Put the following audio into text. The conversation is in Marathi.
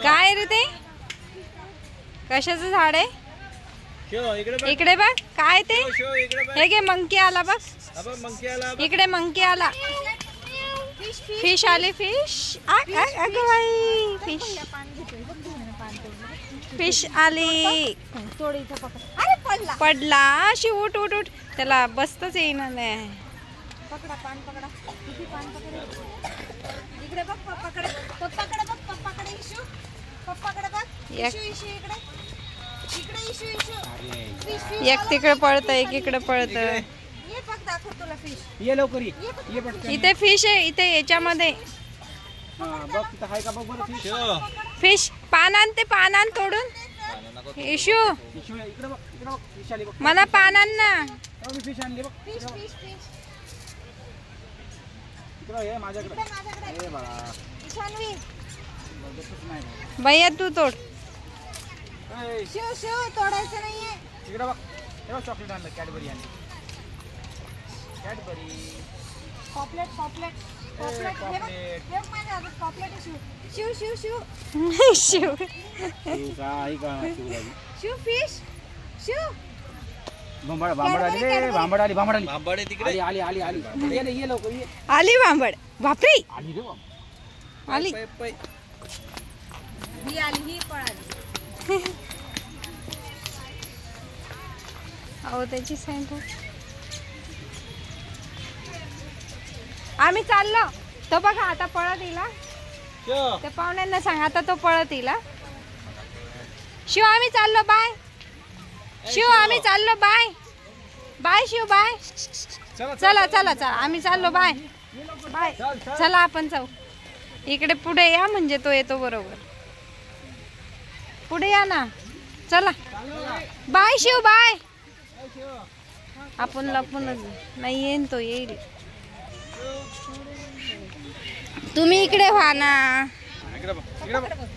काय रे ते कशाचं झाड आहे? इकडे बघ काय ते हे घे मंकी आला बघ इकडे मंकी आला फिश आले फिश अगं बाई फिश फिश आली पडला अशी उठ उठ उठ त्याला बसताच येईना नाही पकडा पान पकडा किती पान पकडा इकडे बघ पप्पाकडे पप्पाकडे बघ पप्पाकडे इशू पप्पाकडे बघ इशू इशू इकडे इकडे इशू इशू फिश फिश एक तिकडे पळतं एक इकडे पळतं ये बघ दाखव तुला फिश ये लवकर ये पटकन इथे फिश आहे इथे याच्यामध्ये हां बघ तिथं आहे का बघ बरं फिश फिश पानान ते पानान तोडून इशू इकडे बघ फिश आली बघ मला पानान ना मी फिश आणली बघ फिश फिश फिश इकडे ये माझ्याकडे माझ्याकडे ए बाळा ईशानवी बघतच नाही भैया तू तोड ए शिव शिव तोडायचं नाहीये इकडे बघ हे बघ चॉकलेट आणलं कॅडबरी आणली कॅडबरी पॉपलेट पॉपलेट पॉपलेट हे बघ हे बघ माझ्या हातात पॉपलेट आहे शिव शिव शिव शिव शिव काय का शिव फिश शिव भांबड आली रे भांबड आली भांबड आहे तिकडे आली आली आली आली ये ये लवकर ये आली भांबड बापरे आली रे बाबा आली ही आली ही पळाली अहो त्याची साईड आम्ही चाललो तो बघा आता पळत येईल त्या पाहुण्यांना सांग आता तो पळत येईल शिव आम्ही चाललो बाय शिव आम्ही चाललो बाय बाय शिव बाय चला चला चला आम्ही चाललो बाय बाय चला आपण जाऊ इकडे पुढे या म्हणजे तो येतो बरोबर पुढे या ना चला बाय शिव बाय आपण लपूनच नाही येईन तो येईल तुम्ही इकडे व्हा ना इकडे बघ इकडे बघ